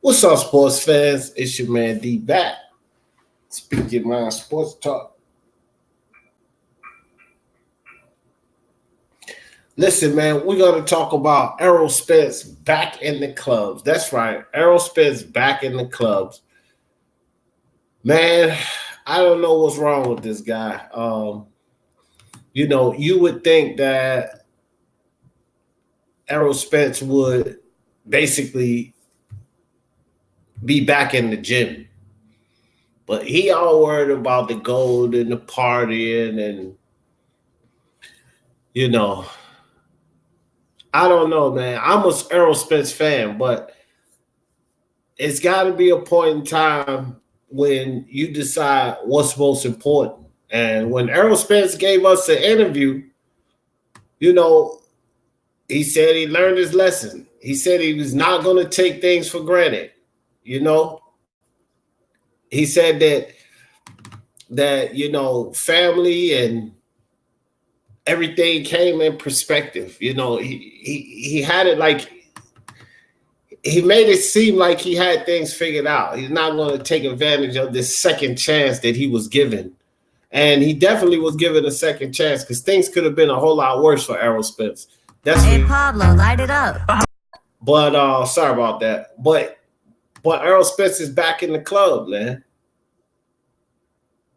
What's up, sports fans? It's your man D back. Speak your mind, sports talk. Listen, man, we're gonna talk about Errol Spence back in the clubs. That's right, Errol Spence back in the clubs. Man, I don't know what's wrong with this guy. You would think that Errol Spence would basically be back in the gym. But he all worried about the gold and the partying and you know, I don't know, man. I'm a Errol Spence fan, but it's got to be a point in time when you decide what's most important. And when Errol Spence gave us an interview, you know, he said he learned his lesson. He said he was not going to take things for granted. You know, he said that family and everything came in perspective. You know, he had it like he made it seem like he had things figured out. He's not going to take advantage of this second chance that he was given. And he definitely was given a second chance because things could have been a whole lot worse for Errol Spence. Hey, Pablo, light it up. But sorry about that. But Errol Spence is back in the club, man.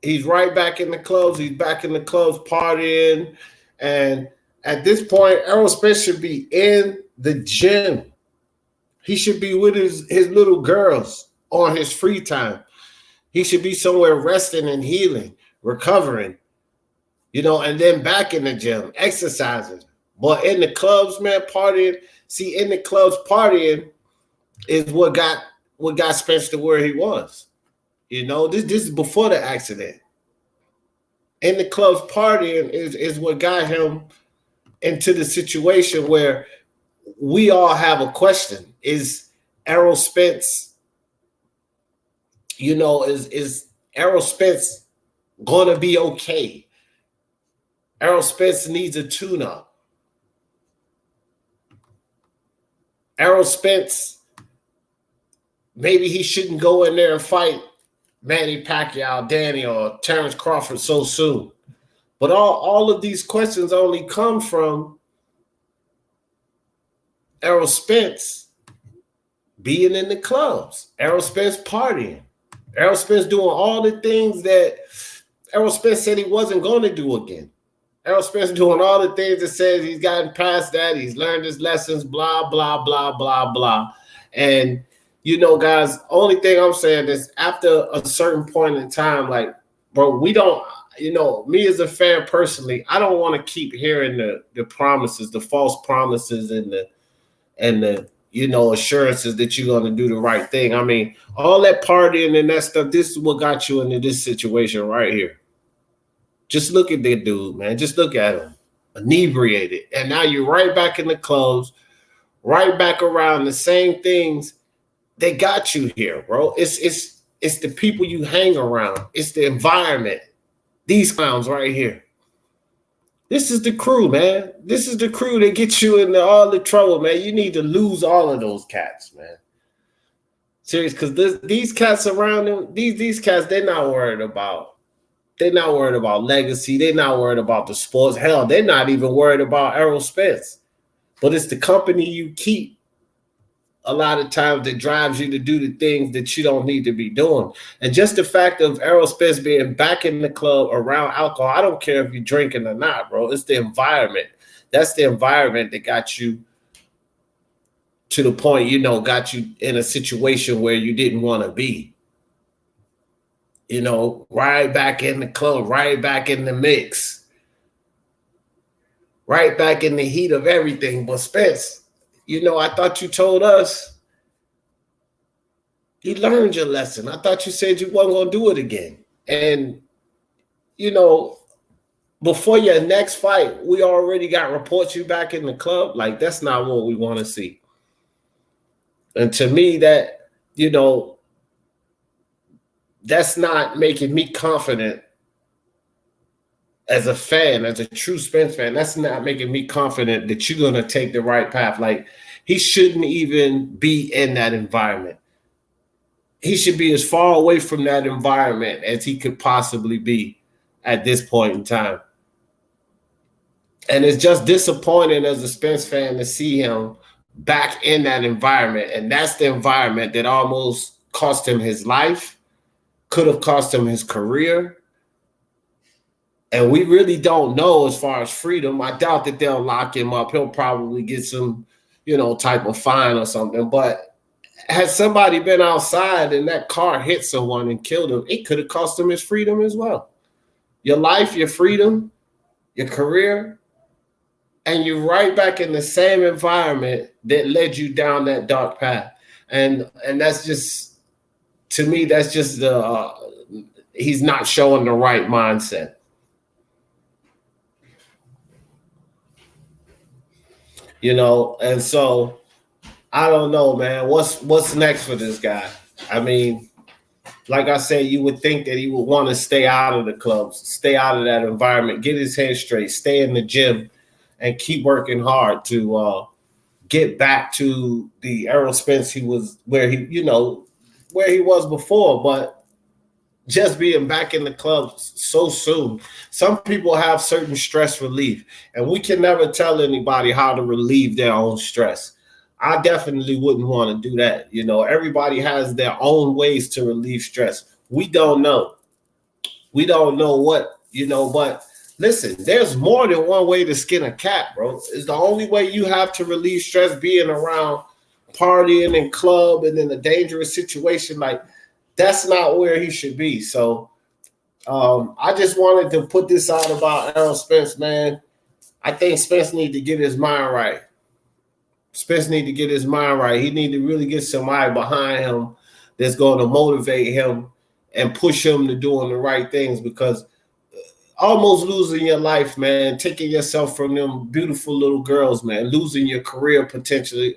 He's right back in the clubs. He's back in the clubs partying. And at this point, Errol Spence should be in the gym. He should be with his little girls on his free time. He should be somewhere resting and healing, recovering, and then back in the gym, exercising. But in the clubs, man, partying. See, in the clubs, partying is what got Spence to where he was. This is before the accident. In the clubs, partying is what got him into the situation where we all have a question. Is Errol Spence, is Errol Spence going to be okay? Errol Spence needs a tune-up. Errol Spence, maybe he shouldn't go in there and fight Manny Pacquiao, Danny, or Terrence Crawford so soon. But all of these questions only come from Errol Spence being in the clubs, Errol Spence partying, Errol Spence doing all the things that Errol Spence said he wasn't going to do again. Errol Spence doing all the things that says he's gotten past that, he's learned his lessons, blah, blah, blah, blah, blah. And, guys, only thing I'm saying is after a certain point in time, like, bro, we don't, me as a fan personally, I don't want to keep hearing the promises, the false promises and the assurances that you're going to do the right thing. I mean, all that partying and that stuff, this is what got you into this situation right here. Just look at that dude, man. Just look at him, inebriated. And now you're right back in the clubs, right back around the same things that got you here, bro. It's the people you hang around. It's the environment. These clowns right here. This is the crew, man. This is the crew that gets you into all the trouble, man. You need to lose all of those cats, man. Serious, because these cats around them, these cats, they're not worried about legacy. They're not worried about the sports. Hell, they're not even worried about Errol Spence. But it's the company you keep a lot of times that drives you to do the things that you don't need to be doing. And just the fact of Errol Spence being back in the club around alcohol, I don't care if you're drinking or not, bro. It's the environment. That's the environment that got you to the point, got you in a situation where you didn't want to be. Right back in the club, right back in the mix, right back in the heat of everything. But Spence, I thought you told us you learned your lesson. I thought you said you weren't going to do it again. And, before your next fight, we already got reports you back in the club. Like, that's not what we want to see. And to me, that, that's not making me confident as a fan, as a true Spence fan. That's not making me confident that you're going to take the right path. Like, he shouldn't even be in that environment. he should be as far away from that environment as he could possibly be at this point in time. And it's just disappointing as a Spence fan to see him back in that environment. And that's the environment that almost cost him his life, could have cost him his career. And we really don't know as far as freedom. I doubt that they'll lock him up. He'll probably get some, type of fine or something. But had somebody been outside and that car hit someone and killed him, it could have cost him his freedom as well. Your life, your freedom, your career, and you're right back in the same environment that led you down that dark path. And that's just, to me, that's just he's not showing the right mindset. And so I don't know, man. What's next for this guy? I mean, like I said, you would think that he would want to stay out of the clubs, stay out of that environment, get his head straight, stay in the gym, and keep working hard to get back to the Errol Spence he was where he was before. But just being back in the club so soon, some people have certain stress relief, and we can never tell anybody how to relieve their own stress. I definitely wouldn't want to do that. Everybody has their own ways to relieve stress. We don't know. We don't know what, but listen, there's more than one way to skin a cat, bro. It's the only way you have to relieve stress, being around partying and club and in a dangerous situation. Like, that's not where he should be. So I just wanted to put this out about Errol Spence, man. I think Spence need to get his mind right. Spence need to get his mind right. He need to really get somebody behind him that's going to motivate him and push him to doing the right things, because almost losing your life, man, taking yourself from them beautiful little girls, man, losing your career potentially,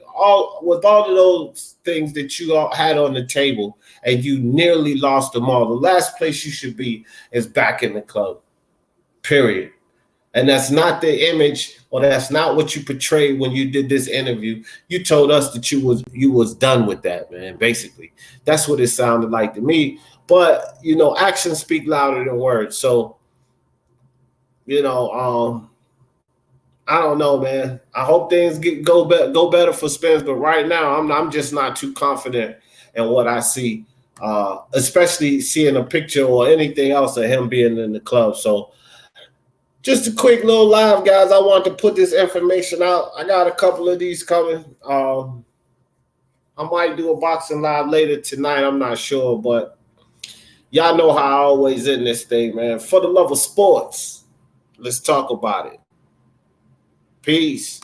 with all of those things that you all had on the table, and you nearly lost them all. The last place you should be is back in the club, period. And that's not the image, or that's not what you portrayed when you did this interview. You told us that you was done with that, man. Basically, that's what it sounded like to me. But actions speak louder than words. So, I don't know, man. I hope things go better for Spence. But right now, I'm just not too confident in what I see, especially seeing a picture or anything else of him being in the club. So, just a quick little live, guys. I want to put this information out. I got a couple of these coming. I might do a boxing live later tonight. I'm not sure, but y'all know how I always end this thing, man. For the love of sports, let's talk about it. Peace.